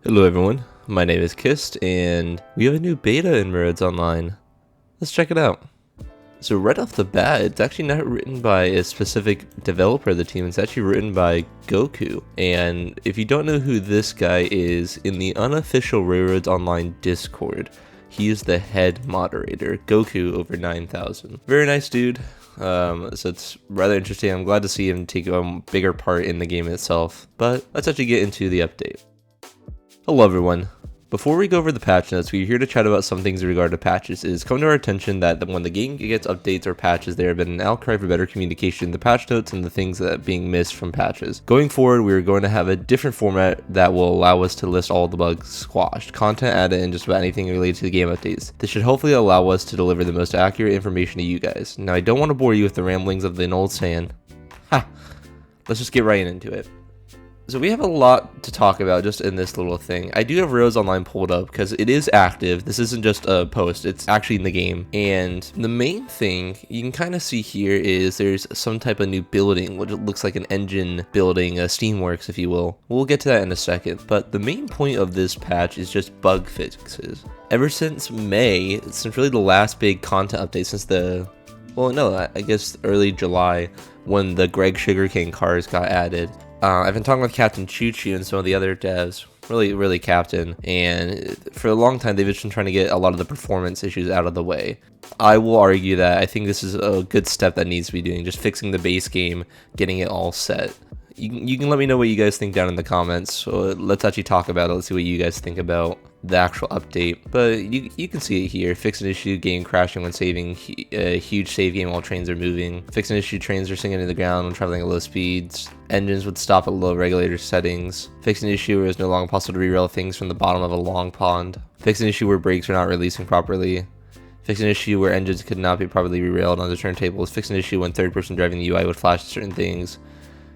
Hello everyone, my name is Kist, and we have a new beta in Roads Online. Let's check it out. So right off the bat, it's actually not written by a specific developer of the team, it's actually written by Goku. And if you don't know who this guy is, in the unofficial Railroads Online Discord, he is the head moderator, Goku over 9000. Very nice dude. So it's rather interesting. I'm glad to see him take a bigger part in the game itself. But let's actually get into the update. Hello everyone. Before we go over the patch notes, we're here to chat about some things in regard to patches. It has come to our attention that when the game gets updates or patches, there have been an outcry for better communication in the patch notes and the things that are being missed from patches. Going forward, we're going to have a different format that will allow us to list all the bugs squashed, content added, and just about anything related to the game updates. This should hopefully allow us to deliver the most accurate information to you guys. Now, I don't want to bore you with the ramblings of an old saying. Let's just get right into it. So we have a lot to talk about just in this little thing. I do have Roads Online pulled up because it is active. This isn't just a post, it's actually in the game. And the main thing you can kind of see here is there's some type of new building, which looks like an engine building, Steamworks if you will. We'll get to that in a second, but the main point of this patch is just bug fixes. Ever since May, since really the last big content update since I guess early July when the Greg Sugarcane cars got added. I've been talking with Captain Choo Choo and some of the other devs, really Captain, and for a long time they've just been trying to get a lot of the performance issues out of the way. I will argue that I think this is a good step that needs to be doing, just fixing the base game, getting it all set. You can let me know what you guys think down in the comments, so let's actually talk about it, let's see what you guys think about the actual update. But you can see it here. Fix an issue, game crashing when saving, a huge save game while trains are moving. Fix an issue, trains are sinking to the ground when traveling at low speeds. Engines would stop at low regulator settings. Fix an issue where it's no longer possible to derail things from the bottom of a long pond. Fix an issue where brakes are not releasing properly. Fix an issue where engines could not be properly derailed on the turntables. Fix an issue when third person driving the UI would flash certain things.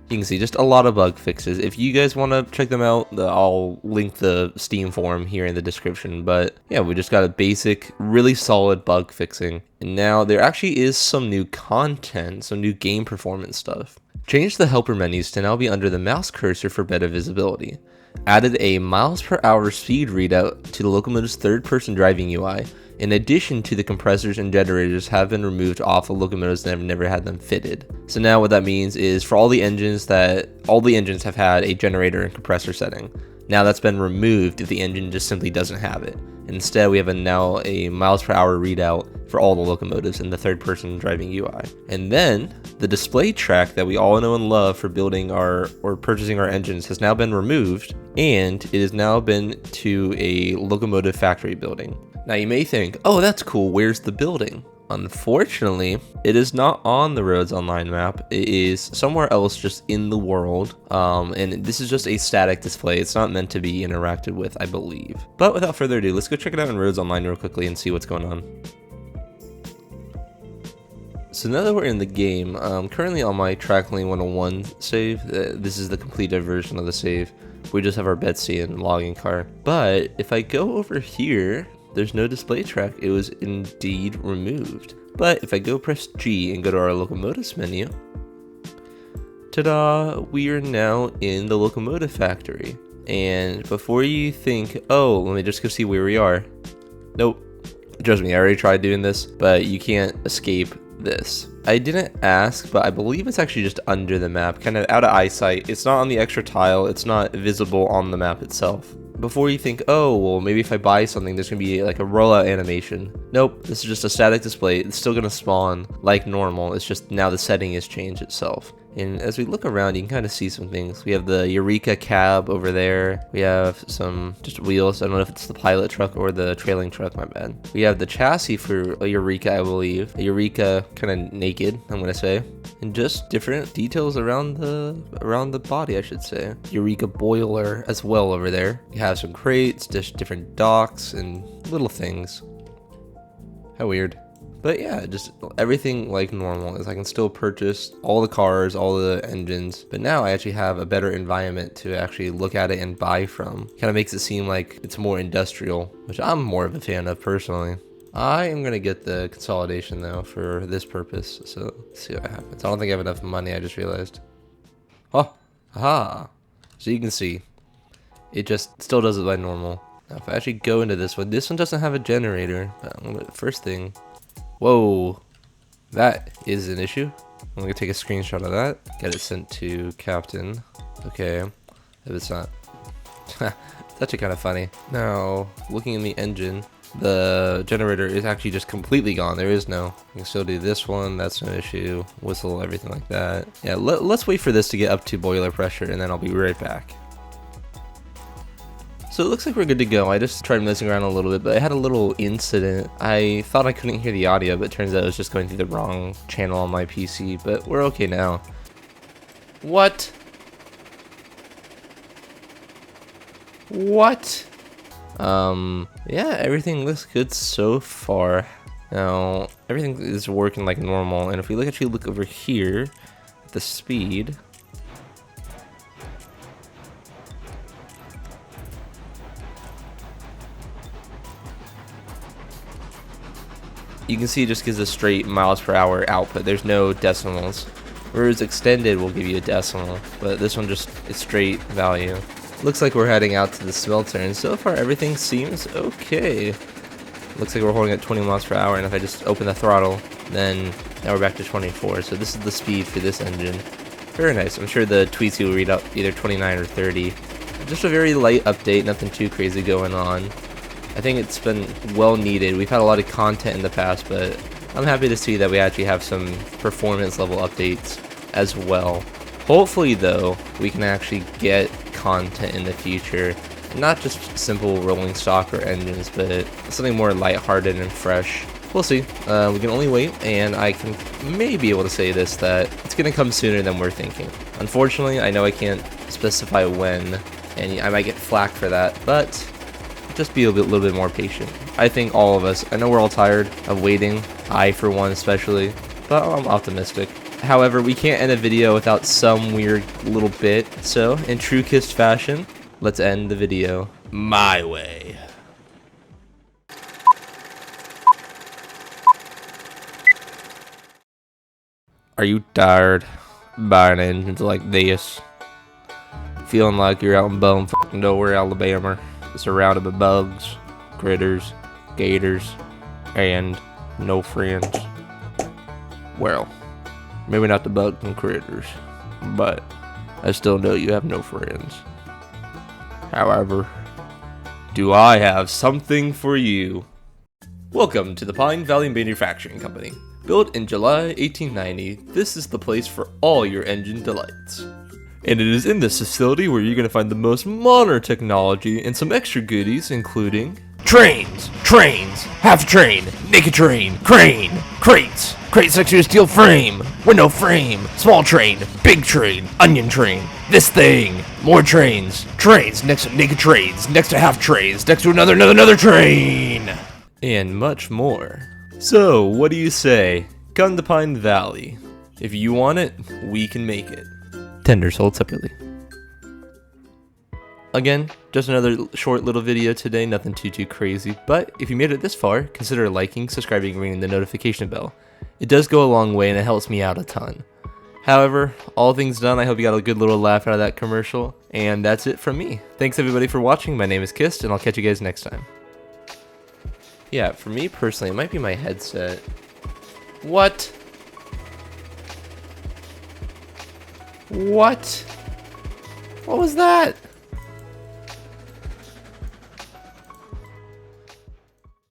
You can see just a lot of bug fixes. If you guys want to check them out, I'll link the Steam forum here in the description. But yeah, we just got a basic, really solid bug fixing. And now there actually is some new content, some new game performance stuff. Change the helper menus to now be under the mouse cursor for better visibility. Added a miles per hour speed readout to the locomotive's third person driving UI. In addition to the compressors and generators have been removed off of locomotives that have never had them fitted. So now what that means is for all the engines have had a generator and compressor setting. Now that's been removed if the engine just simply doesn't have it. Instead, we have now a miles per hour readout for all the locomotives in the third person driving UI. And then the display track that we all know and love for building or purchasing our engines has now been removed, and it has now been to a locomotive factory building. Now you may think, oh, that's cool, where's the building? Unfortunately, it is not on the Roads Online map. It is somewhere else just in the world. And this is just a static display. It's not meant to be interacted with, I believe. But without further ado, let's go check it out in Roads Online real quickly and see what's going on. So now that we're in the game, I'm currently on my Tracklane 101 save. This is the completed version of the save. We just have our Betsy and logging car. But if I go over here, there's no display track. It was indeed removed. But if I go press G and go to our locomotives menu, ta-da, we are now in the locomotive factory. And before you think, oh, let me just go see where we are. Nope. Trust me, I already tried doing this, but you can't escape this. I didn't ask, but I believe it's actually just under the map, kind of out of eyesight. It's not on the extra tile. It's not visible on the map itself. Before you think, oh, well, maybe if I buy something, there's going to be like a rollout animation. Nope, this is just a static display. It's still going to spawn like normal. It's just now the setting has changed itself. And as we look around, you can kind of see some things. We have the Eureka cab over there. We have some just wheels. I don't know if it's the pilot truck or the trailing truck, my bad. We have the chassis for a Eureka, I believe. A Eureka kind of naked, I'm going to say. And just different details around the body, I should say. Eureka boiler as well over there. You have some crates, just different docks and little things. How weird. But yeah, just everything like normal, is I can still purchase all the cars, all the engines, but now I actually have a better environment to actually look at it and buy from. Kind of makes it seem like it's more industrial, which I'm more of a fan of personally. I am going to get the consolidation though for this purpose, so let's see what happens. I don't think I have enough money, I just realized. Oh, aha. So you can see, it just still does it by normal. Now if I actually go into this one doesn't have a generator, but I'm gonna, first thing, whoa, that is an issue. I'm gonna take a screenshot of that, get it sent to Captain. Okay, if it's not, it's actually kind of funny. Now, looking in the engine, the generator is actually just completely gone. There is no, you can still do this one, that's no issue, whistle, everything like that. Yeah, let's wait for this to get up to boiler pressure and then I'll be right back. So it looks like we're good to go. I just tried messing around a little bit, but I had a little incident. I thought I couldn't hear the audio, but it turns out it was just going through the wrong channel on my PC, but we're okay now. What? What? Yeah, everything looks good so far. Now, everything is working like normal, and if we actually look over here at the speed, you can see it just gives a straight miles per hour output. There's no decimals. Whereas extended will give you a decimal, but this one just is straight value. Looks like we're heading out to the smelter, and so far everything seems okay. Looks like we're holding at 20 miles per hour, and if I just open the throttle, then now we're back to 24. So this is the speed for this engine. Very nice. I'm sure the tweets will read out either 29 or 30. Just a very light update, nothing too crazy going on. I think it's been well needed. We've had a lot of content in the past, but I'm happy to see that we actually have some performance level updates as well. Hopefully though, we can actually get content in the future, not just simple rolling stock or engines, but something more lighthearted and fresh. We'll see. We can only wait, and I can maybe be able to say this, that it's gonna come sooner than we're thinking. Unfortunately, I know I can't specify when, and I might get flack for that, but just be a little bit more patient. I think all of us, I know we're all tired of waiting, I for one especially, but I'm optimistic. However, we can't end a video without some weird little bit, so in true Kist fashion, let's end the video my way. Are you tired of buying engines like this? Feeling like you're out in bum-fucking nowhere, Alabama, surrounded by bugs, critters, gators, and no friends? Well, maybe not the bugs and critters, but I still know you have no friends. However, do I have something for you? Welcome to the Pine Valley Manufacturing Company. Built in July 1890, this is the place for all your engine delights. And it is in this facility where you're going to find the most modern technology and some extra goodies, including trains, half train, naked train, crane, crates, crate section steel frame, window frame, small train, big train, onion train, this thing, more trains next to naked trains, next to half trains, next to another train, and much more. So, what do you say? Come to Pine Valley. If you want it, we can make it. Tender sold separately. Again, just another short little video today, nothing too crazy, but if you made it this far, consider liking, subscribing, and ringing the notification bell. It does go a long way and it helps me out a ton. However, all things done, I hope you got a good little laugh out of that commercial, and that's it from me. Thanks everybody for watching. My name is Kist, and I'll catch you guys next time. Yeah, for me personally, it might be my headset. What? What? What was that?